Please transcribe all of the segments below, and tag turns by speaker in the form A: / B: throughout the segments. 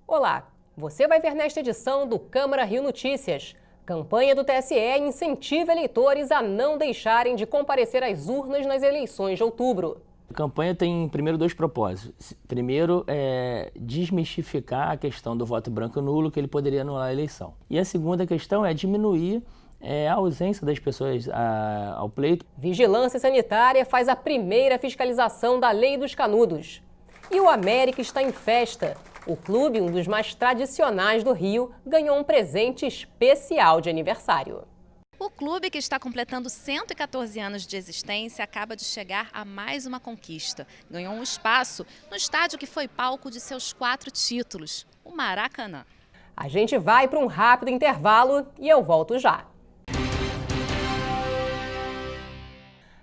A: Olá, você vai ver nesta edição do Câmara Rio Notícias. Campanha do TSE incentiva eleitores a não deixarem de comparecer às urnas nas eleições de outubro.
B: A campanha tem, primeiro, dois propósitos. Primeiro, é desmistificar a questão do voto branco e nulo, que ele poderia anular a eleição. E a segunda questão é diminuir a ausência das pessoas ao pleito.
A: Vigilância Sanitária faz a primeira fiscalização da Lei dos Canudos. E o América está em festa. O clube, um dos mais tradicionais do Rio, ganhou um presente especial de aniversário.
C: O clube, que está completando 114 anos de existência, acaba de chegar a mais uma conquista. Ganhou um espaço no estádio que foi palco de seus 4 títulos, o Maracanã.
A: A gente vai para um rápido intervalo e eu volto já.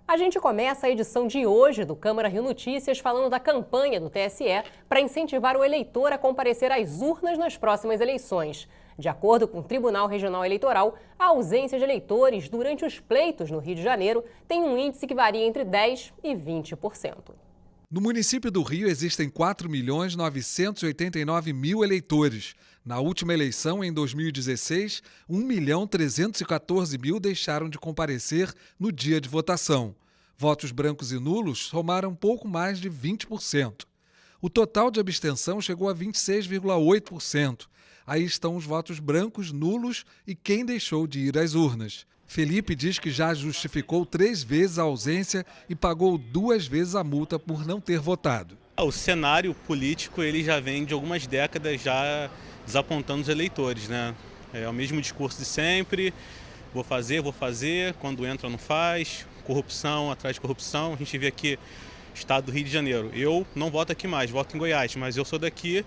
A: A gente começa a edição de hoje do Câmara Rio Notícias falando da campanha do TSE para incentivar o eleitor a comparecer às urnas nas próximas eleições. De acordo com o Tribunal Regional Eleitoral, a ausência de eleitores durante os pleitos no Rio de Janeiro tem um índice que varia entre 10% e 20%.
D: No município do Rio existem 4.989.000 eleitores. Na última eleição, em 2016, 1.314.000 deixaram de comparecer no dia de votação. Votos brancos e nulos somaram pouco mais de 20%. O total de abstenção chegou a 26,8%. Aí estão os votos brancos, nulos e quem deixou de ir às urnas. Felipe diz que já justificou 3 vezes a ausência e pagou 2 vezes a multa por não ter votado.
E: O cenário político ele já vem de algumas décadas já desapontando os eleitores, né? É o mesmo discurso de sempre, vou fazer, quando entra não faz, corrupção atrás de corrupção. A gente vê aqui estado do Rio de Janeiro. Eu não voto aqui mais, voto em Goiás, mas eu sou daqui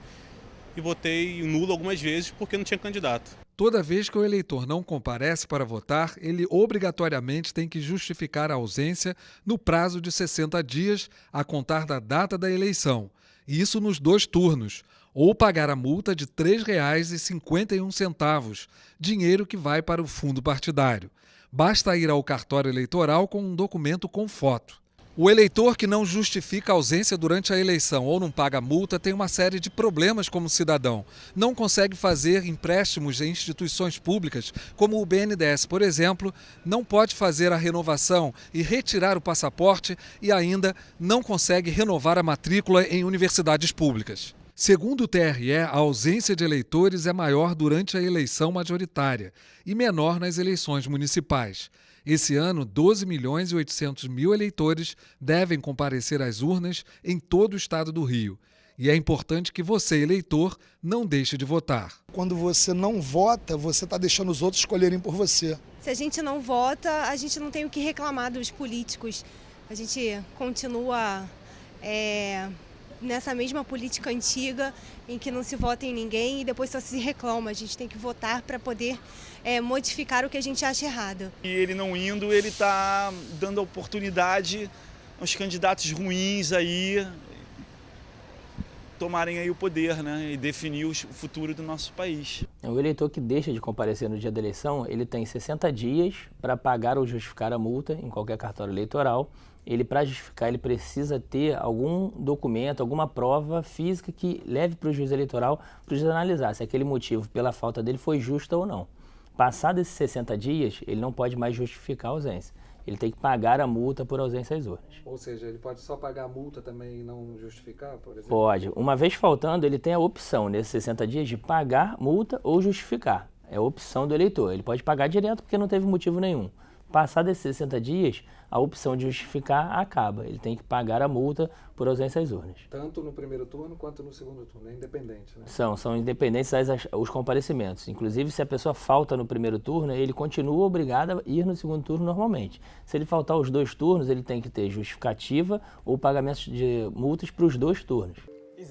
E: e votei nulo algumas vezes porque não tinha candidato.
D: Toda vez que o eleitor não comparece para votar, ele obrigatoriamente tem que justificar a ausência no prazo de 60 dias a contar da data da eleição. Isso nos 2 turnos. Ou pagar a multa de R$ 3,51, dinheiro que vai para o fundo partidário. Basta ir ao cartório eleitoral com um documento com foto. O eleitor que não justifica a ausência durante a eleição ou não paga a multa tem uma série de problemas como cidadão. Não consegue fazer empréstimos em instituições públicas, como o BNDES, por exemplo, não pode fazer a renovação e retirar o passaporte e ainda não consegue renovar a matrícula em universidades públicas. Segundo o TRE, a ausência de eleitores é maior durante a eleição majoritária e menor nas eleições municipais. Esse ano, 12.800.000 eleitores devem comparecer às urnas em todo o estado do Rio. E é importante que você, eleitor, não deixe de votar.
F: Quando você não vota, você está deixando os outros escolherem por você.
G: Se a gente não vota, a gente não tem o que reclamar dos políticos. A gente continua nessa mesma política antiga em que não se vota em ninguém e depois só se reclama. A gente tem que votar para poder modificar o que a gente acha errado.
H: E ele não indo, ele está dando oportunidade aos candidatos ruins aí tomarem aí o poder, né, e definir o futuro do nosso país.
B: O eleitor que deixa de comparecer no dia da eleição, ele tem 60 dias para pagar ou justificar a multa em qualquer cartório eleitoral. Para justificar, ele precisa ter algum documento, alguma prova física que leve para o juiz eleitoral para o juiz analisar se aquele motivo pela falta dele foi justo ou não. Passados esses 60 dias, ele não pode mais justificar a ausência. Ele tem que pagar a multa por ausência às urnas.
D: Ou seja, ele pode só pagar a multa também e não justificar, por exemplo?
B: Pode. Uma vez faltando, ele tem a opção, nesses 60 dias, de pagar multa ou justificar. É a opção do eleitor. Ele pode pagar direto porque não teve motivo nenhum. Passados esses 60 dias, a opção de justificar acaba. Ele tem que pagar a multa por ausência às urnas.
D: Tanto no primeiro turno quanto no segundo turno. É independente, né?
B: São independentes os comparecimentos. Inclusive, se a pessoa falta no primeiro turno, ele continua obrigado a ir no segundo turno normalmente. Se ele faltar os 2 turnos, ele tem que ter justificativa ou pagamento de multas para os 2 turnos.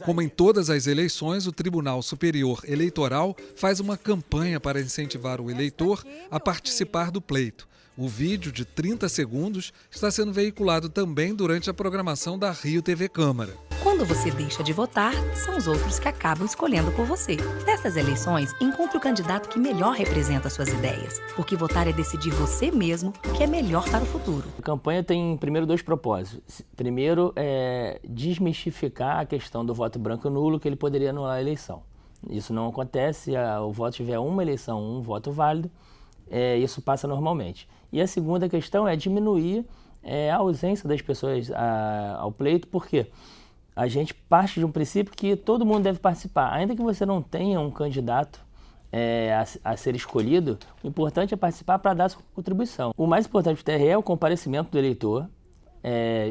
D: Como em todas as eleições, o Tribunal Superior Eleitoral faz uma campanha para incentivar o eleitor a participar do pleito. O vídeo de 30 segundos está sendo veiculado também durante a programação da Rio TV Câmara.
I: Quando você deixa de votar, são os outros que acabam escolhendo por você. Nessas eleições, encontre o candidato que melhor representa suas ideias, porque votar é decidir você mesmo o que é melhor para o futuro.
B: A campanha tem, primeiro, 2 propósitos. Primeiro, é desmistificar a questão do voto branco e nulo, que ele poderia anular a eleição. Isso não acontece, o voto tiver uma eleição, um voto válido, isso passa normalmente. E a segunda questão é diminuir a ausência das pessoas ao pleito, porque a gente parte de um princípio que todo mundo deve participar. Ainda que você não tenha um candidato a ser escolhido, o importante é participar para dar sua contribuição. O mais importante do TRE é o comparecimento do eleitor,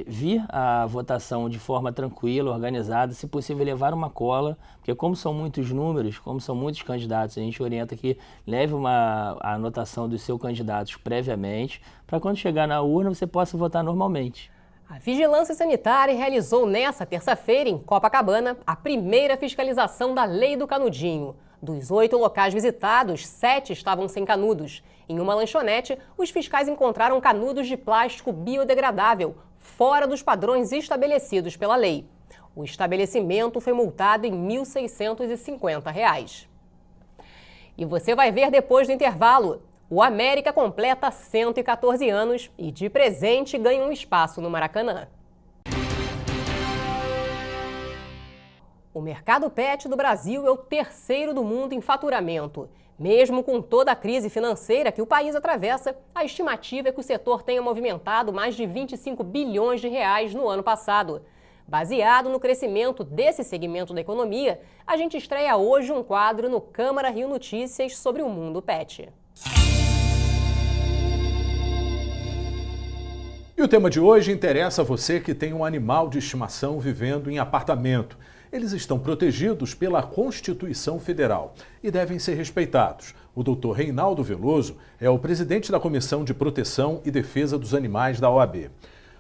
B: vir à votação de forma tranquila, organizada, se possível levar uma cola, porque como são muitos números, como são muitos candidatos, a gente orienta que leve a anotação dos seus candidatos previamente, para quando chegar na urna você possa votar normalmente.
A: A Vigilância Sanitária realizou nesta terça-feira, em Copacabana, a primeira fiscalização da Lei do Canudinho. Dos 8 locais visitados, 7 estavam sem canudos. Em uma lanchonete, os fiscais encontraram canudos de plástico biodegradável, fora dos padrões estabelecidos pela lei. O estabelecimento foi multado em R$ 1.650. E você vai ver depois do intervalo. O América completa 114 anos e, de presente, ganha um espaço no Maracanã. O mercado pet do Brasil é o terceiro do mundo em faturamento. Mesmo com toda a crise financeira que o país atravessa, a estimativa é que o setor tenha movimentado mais de 25 bilhões de reais no ano passado. Baseado no crescimento desse segmento da economia, a gente estreia hoje um quadro no Câmara Rio Notícias sobre o mundo pet.
J: E o tema de hoje interessa a você que tem um animal de estimação vivendo em apartamento. Eles estão protegidos pela Constituição Federal e devem ser respeitados. O Dr. Reinaldo Veloso é o presidente da Comissão de Proteção e Defesa dos Animais da OAB.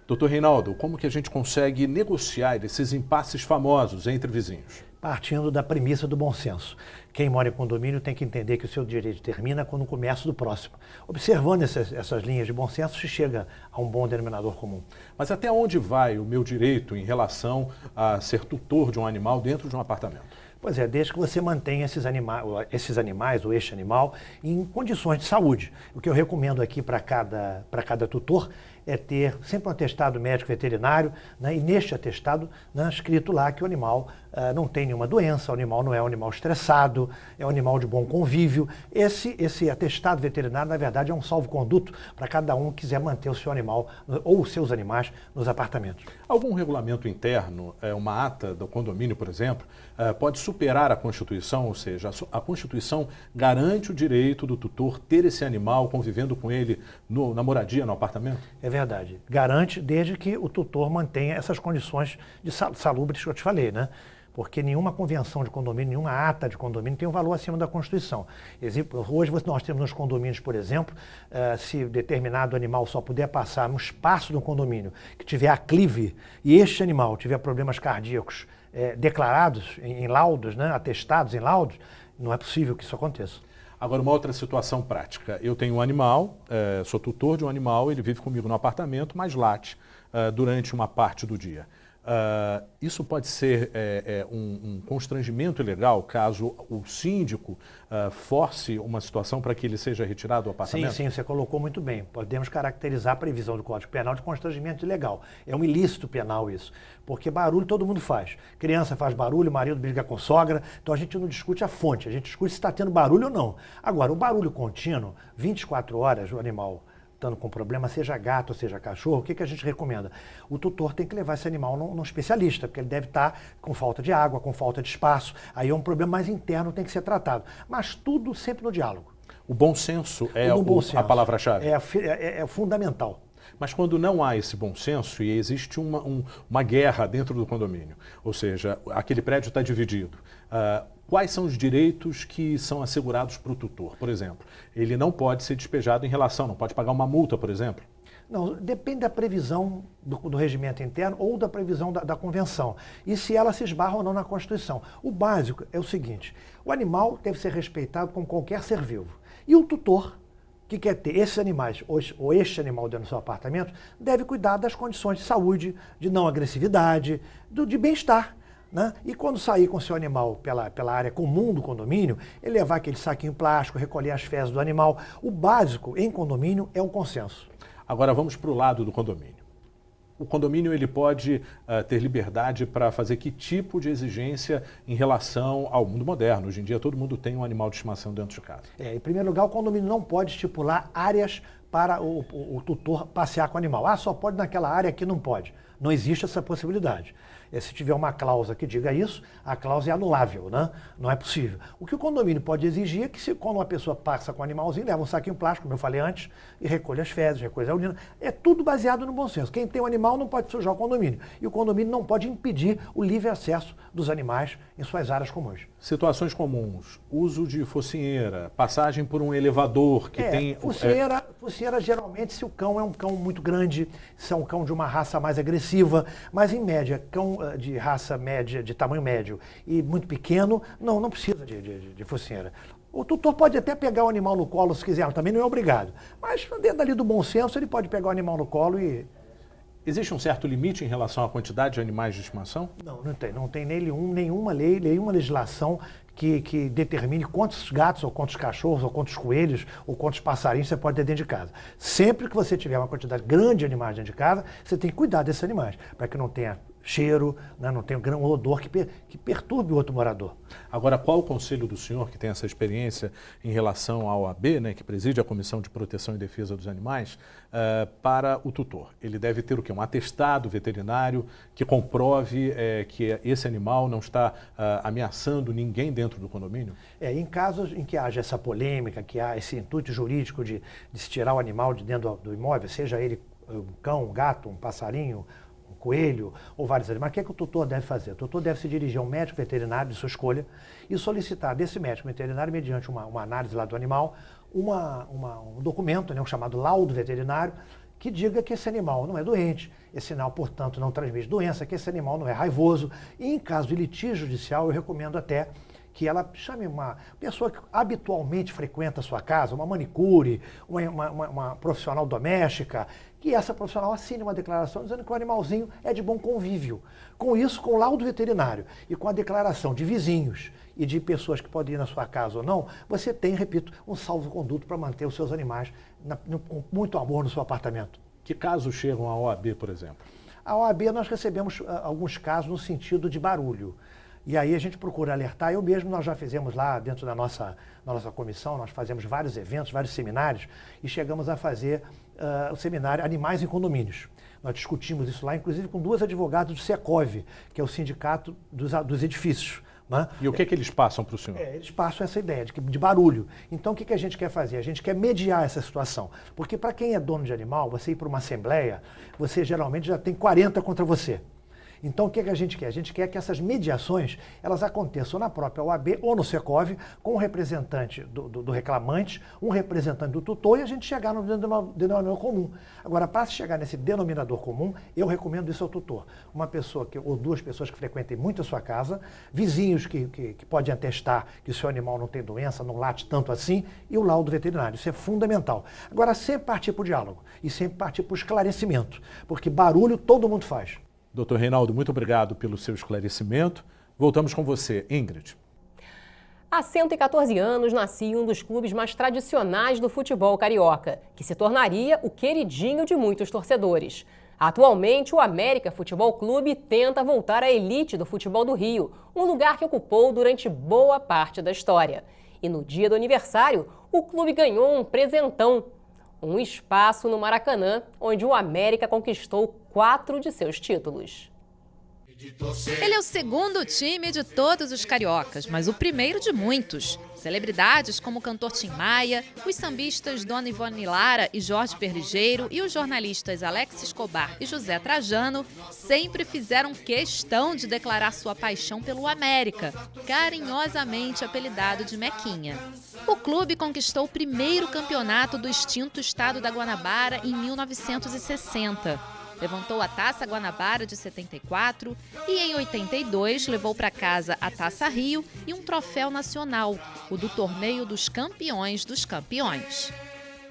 J: Dr. Reinaldo, como que a gente consegue negociar esses impasses famosos entre vizinhos?
K: Partindo da premissa do bom senso. Quem mora em condomínio tem que entender que o seu direito termina quando começa do próximo. Observando essas linhas de bom senso, se chega a um bom denominador comum.
J: Mas até onde vai o meu direito em relação a ser tutor de um animal dentro de um apartamento?
K: Pois é, desde que você mantenha esses animais ou este animal em condições de saúde. O que eu recomendo aqui para cada tutor é ter sempre um atestado médico veterinário, né, e neste atestado, né, escrito lá que o animal não tem nenhuma doença, o animal não é um animal estressado, é um animal de bom convívio. Esse atestado veterinário, na verdade, é um salvo-conduto para cada um que quiser manter o seu animal ou os seus animais nos apartamentos.
J: Algum regulamento interno, uma ata do condomínio, por exemplo, pode superar a Constituição? Ou seja, a Constituição garante o direito do tutor ter esse animal convivendo com ele na moradia, no apartamento?
K: É verdade. Garante desde que o tutor mantenha essas condições de salubres que eu te falei, né? Porque nenhuma convenção de condomínio, nenhuma ata de condomínio tem um valor acima da Constituição. Hoje nós temos nos condomínios, por exemplo, se determinado animal só puder passar no espaço do condomínio que tiver aclive e este animal tiver problemas cardíacos declarados em laudos, né, atestados em laudos, não é possível que isso aconteça.
J: Agora, uma outra situação prática. Eu tenho um animal, sou tutor de um animal, ele vive comigo no apartamento, mas late durante uma parte do dia. Isso pode ser um constrangimento ilegal caso o síndico force uma situação para que ele seja retirado do apartamento?
K: Sim, você colocou muito bem. Podemos caracterizar a previsão do Código Penal de constrangimento ilegal. É um ilícito penal isso, porque barulho todo mundo faz. Criança faz barulho, marido briga com sogra, então a gente não discute a fonte, a gente discute se está tendo barulho ou não. Agora, o barulho contínuo, 24 horas, o animal estando com problema, seja gato ou seja cachorro, o que a gente recomenda? O tutor tem que levar esse animal num especialista, porque ele deve estar com falta de água, com falta de espaço, aí é um problema mais interno, tem que ser tratado. Mas tudo sempre no diálogo.
J: O bom senso é a palavra-chave?
K: É fundamental.
J: Mas quando não há esse bom senso e existe uma guerra dentro do condomínio, ou seja, aquele prédio está dividido, quais são os direitos que são assegurados para o tutor? Por exemplo, ele não pode ser despejado em relação, não pode pagar uma multa, por exemplo?
K: Não, depende da previsão do regimento interno ou da previsão da convenção. E se ela se esbarra ou não na Constituição. O básico é o seguinte, o animal deve ser respeitado como qualquer ser vivo. E o tutor, que quer ter esses animais ou este animal dentro do seu apartamento, deve cuidar das condições de saúde, de não agressividade, de bem-estar. Né? E quando sair com o seu animal pela área comum do condomínio, ele levar aquele saquinho plástico, recolher as fezes do animal. O básico em condomínio é um consenso.
J: Agora vamos para o lado do condomínio. O condomínio ele pode ter liberdade para fazer que tipo de exigência em relação ao mundo moderno? Hoje em dia todo mundo tem um animal de estimação dentro de casa.
K: Em primeiro lugar, o condomínio não pode estipular áreas para o tutor passear com o animal. Só pode naquela área, aqui não pode. Não existe essa possibilidade. Se tiver uma cláusula que diga isso, a cláusula é anulável, né? Não é possível. O que o condomínio pode exigir é que quando uma pessoa passa com um animalzinho, leva um saquinho plástico, como eu falei antes, e recolhe as fezes, recolhe a urina. É tudo baseado no bom senso. Quem tem um animal não pode sujar o condomínio. E o condomínio não pode impedir o livre acesso dos animais em suas áreas comuns.
J: Situações comuns, uso de focinheira, passagem por um elevador que tem...
K: Focinheira geralmente se o cão é um cão muito grande, se é um cão de uma raça mais agressiva, mas em média, cão de raça média, de tamanho médio e muito pequeno, não precisa de focinheira. O tutor pode até pegar o animal no colo se quiser, também não é obrigado. Mas dentro ali do bom senso, ele pode pegar o animal no colo e...
J: Existe um certo limite em relação à quantidade de animais de estimação?
K: Não tem nenhuma lei, nenhuma legislação que determine quantos gatos, ou quantos cachorros, ou quantos coelhos, ou quantos passarinhos você pode ter dentro de casa. Sempre que você tiver uma quantidade grande de animais dentro de casa, você tem que cuidar desses animais, para que não tenha cheiro, né, não tenha um odor que perturbe o outro morador.
J: Agora, qual o conselho do senhor, que tem essa experiência em relação à OAB, né, que preside a Comissão de Proteção e Defesa dos Animais, para o tutor? Ele deve ter o quê? Um atestado veterinário que comprove que esse animal não está ameaçando ninguém dentro do condomínio?
K: Em casos em que haja essa polêmica, que há esse intuito jurídico de se tirar o animal de dentro do imóvel, seja ele um cão, um gato, um passarinho, coelho ou vários animais, o que é que o tutor deve fazer? O tutor deve se dirigir a um médico veterinário de sua escolha e solicitar desse médico veterinário, mediante uma análise lá do animal, um documento, né, um chamado laudo veterinário, que diga que esse animal não é doente, esse animal, portanto, não transmite doença, que esse animal não é raivoso. E em caso de litígio judicial, eu recomendo até que ela chame uma pessoa que habitualmente frequenta a sua casa, uma manicure, uma profissional doméstica, que essa profissional assine uma declaração dizendo que o animalzinho é de bom convívio. Com isso, com o laudo veterinário e com a declaração de vizinhos e de pessoas que podem ir na sua casa ou não, você tem, repito, um salvo-conduto para manter os seus animais com muito amor no seu apartamento.
J: Que casos chegam à OAB, por exemplo?
K: A OAB nós recebemos alguns casos no sentido de barulho. E aí a gente procura alertar. Eu mesmo, nós já fizemos lá dentro da nossa comissão, nós fazemos vários eventos, vários seminários e chegamos a fazer o seminário Animais em Condomínios. Nós discutimos isso lá, inclusive com duas advogadas do SECOV, que é o sindicato dos edifícios. Né?
J: E o que é que eles passam para o senhor?
K: Eles passam essa ideia de barulho. Então, o que a gente quer fazer? A gente quer mediar essa situação. Porque para quem é dono de animal, você ir para uma assembleia, você geralmente já tem 40 contra você. Então, o que a gente quer? A gente quer que essas mediações elas aconteçam na própria OAB ou no SECOV, com um representante do reclamante, um representante do tutor, e a gente chegar no denominador comum. Agora, para se chegar nesse denominador comum, eu recomendo isso ao tutor. Uma pessoa ou duas pessoas que frequentem muito a sua casa, vizinhos que podem atestar que o seu animal não tem doença, não late tanto assim, e o laudo veterinário. Isso é fundamental. Agora, sempre partir para o diálogo e sempre partir para o esclarecimento, porque barulho todo mundo faz.
J: Dr. Reinaldo, muito obrigado pelo seu esclarecimento. Voltamos com você, Ingrid.
A: Há 114 anos nascia um dos clubes mais tradicionais do futebol carioca, que se tornaria o queridinho de muitos torcedores. Atualmente, o América Futebol Clube tenta voltar à elite do futebol do Rio, um lugar que ocupou durante boa parte da história. E no dia do aniversário, o clube ganhou um presentão. Um espaço no Maracanã, onde o América conquistou 4 de seus títulos.
C: Ele é o segundo time de todos os cariocas, mas o primeiro de muitos. Celebridades como o cantor Tim Maia, os sambistas Dona Ivone Lara e Jorge Perligeiro e os jornalistas Alex Escobar e José Trajano sempre fizeram questão de declarar sua paixão pelo América, carinhosamente apelidado de Mequinha. O clube conquistou o primeiro campeonato do extinto estado da Guanabara em 1960. Levantou a Taça Guanabara de 74 e, em 82, levou para casa a Taça Rio e um troféu nacional, o do Torneio dos Campeões dos Campeões.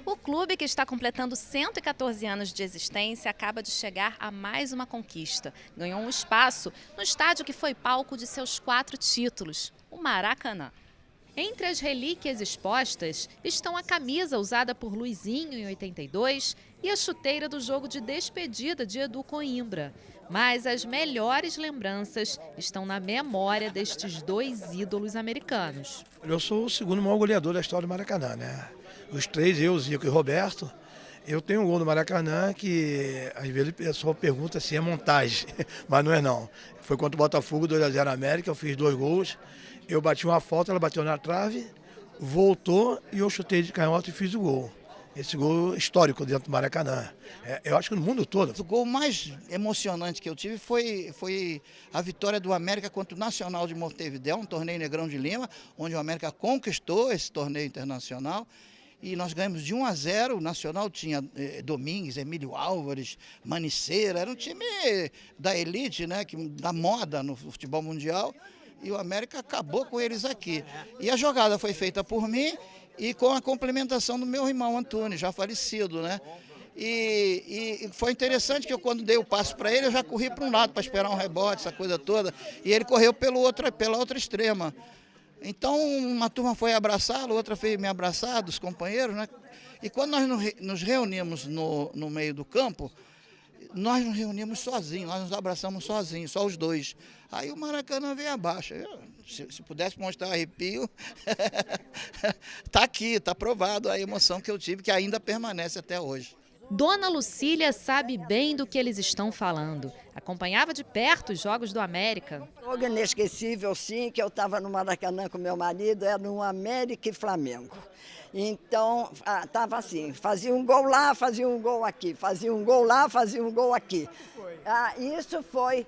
C: O clube, que está completando 114 anos de existência, acaba de chegar a mais uma conquista. Ganhou um espaço no estádio que foi palco de seus 4 títulos, o Maracanã. Entre as relíquias expostas estão a camisa usada por Luizinho em 82 e a chuteira do jogo de despedida de Edu Coimbra. Mas as melhores lembranças estão na memória destes dois ídolos americanos.
L: Eu sou o segundo maior goleador da história do Maracanã, né? Os três, eu, Zico e Roberto. Eu tenho um gol no Maracanã que às vezes o pessoal pergunta se é montagem, mas não é não. Foi contra o Botafogo, 2-0 na América, eu fiz 2 gols. Eu bati uma falta, ela bateu na trave, voltou e eu chutei de canhota e fiz o gol. Esse gol histórico dentro do Maracanã. Eu acho que no mundo todo.
M: O gol mais emocionante que eu tive foi a vitória do América contra o Nacional de Montevidéu, um torneio Negrão de Lima, onde o América conquistou esse torneio internacional. E nós ganhamos de 1-0, o Nacional tinha Domingues, Emílio Álvares, Maniceira, era um time da elite, né, da moda no futebol mundial, e o América acabou com eles aqui. E a jogada foi feita por mim e com a complementação do meu irmão Antônio, já falecido, né? E foi interessante que eu, quando dei o passo para ele, eu já corri para um lado para esperar um rebote, essa coisa toda, e ele correu pela outra extrema. Então, uma turma foi abraçá-lo, outra foi me abraçar, dos companheiros, né? E quando nós nos reunimos no meio do campo, nós nos reunimos sozinhos, nós nos abraçamos sozinhos, só os dois. Aí o Maracanã veio abaixo. Se pudesse mostrar arrepio, tá aqui, tá provado a emoção que eu tive, que ainda permanece até hoje.
C: Dona Lucília sabe bem do que eles estão falando. Acompanhava de perto os jogos do América.
N: Jogo inesquecível, sim, que eu estava no Maracanã com meu marido, era no América e Flamengo. Então, estava assim, fazia um gol lá, fazia um gol aqui, fazia um gol lá, fazia um gol aqui. Isso foi...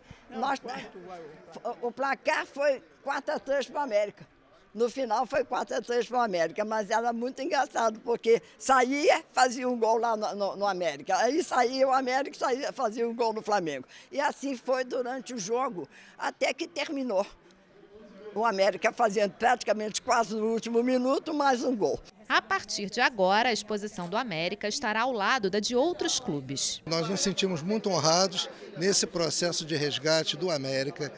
N: o placar foi 4-3 para o América. No final foi 4-3 para o América, mas era muito engraçado, porque saía, fazia um gol lá no América. Aí saía o América, fazia um gol no Flamengo. E assim foi durante o jogo, até que terminou. O América fazendo praticamente quase no último minuto, mais um gol.
C: A partir de agora, a exposição do América estará ao lado da de outros clubes.
O: Nós nos sentimos muito honrados nesse processo de resgate do América,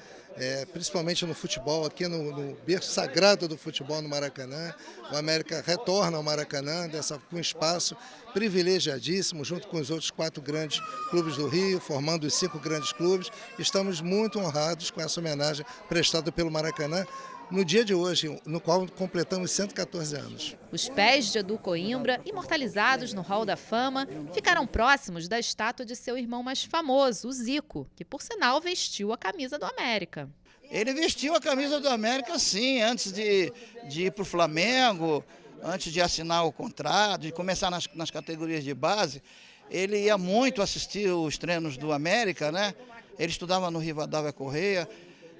O: principalmente no futebol, aqui no berço sagrado do futebol no Maracanã. O América retorna ao Maracanã com um espaço privilegiadíssimo, junto com os outros 4 grandes clubes do Rio, formando os 5 grandes clubes. Estamos muito honrados com essa homenagem prestada pelo Maracanã no dia de hoje, no qual completamos 114 anos.
C: Os pés de Edu Coimbra, imortalizados no Hall da Fama, ficaram próximos da estátua de seu irmão mais famoso, o Zico, que por sinal vestiu a camisa do América.
M: Ele vestiu a camisa do América, sim, antes de ir para o Flamengo, antes de assinar o contrato, de começar nas categorias de base. Ele ia muito assistir os treinos do América, né? Ele estudava no Rivadavia Correia.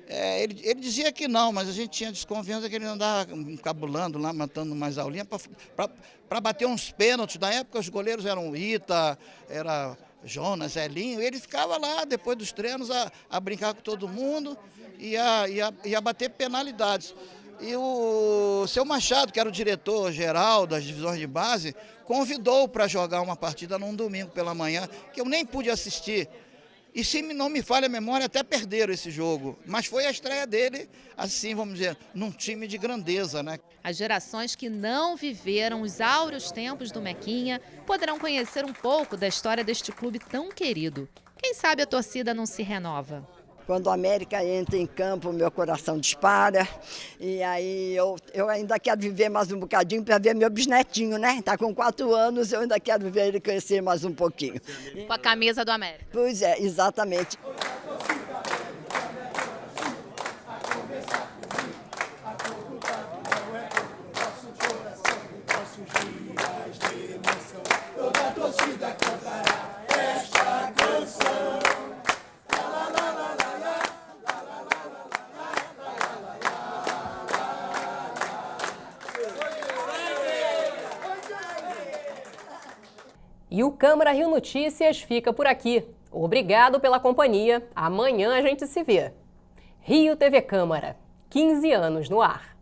M: Ele dizia que não, mas a gente tinha desconfiança que ele andava encabulando lá, matando mais aulinha para bater uns pênaltis. Na época os goleiros eram Ita, era Jonas, Elinho, e ele ficava lá depois dos treinos a brincar com todo mundo e a bater penalidades. E o seu Machado, que era o diretor-geral das divisões de base, convidou para jogar uma partida num domingo pela manhã, que eu nem pude assistir. E se não me falha a memória, até perderam esse jogo. Mas foi a estreia dele, assim, vamos dizer, num time de grandeza, né?
C: As gerações que não viveram os áureos tempos do Mequinha poderão conhecer um pouco da história deste clube tão querido. Quem sabe a torcida não se renova.
N: Quando o América entra em campo, meu coração dispara. E aí eu ainda quero viver mais um bocadinho para ver meu bisnetinho, né? Está com 4 anos, eu ainda quero ver ele crescer mais um pouquinho.
C: Com a camisa do América.
N: Pois é, exatamente.
A: E o Câmara Rio Notícias fica por aqui. Obrigado pela companhia. Amanhã a gente se vê. Rio TV Câmara, 15 anos no ar.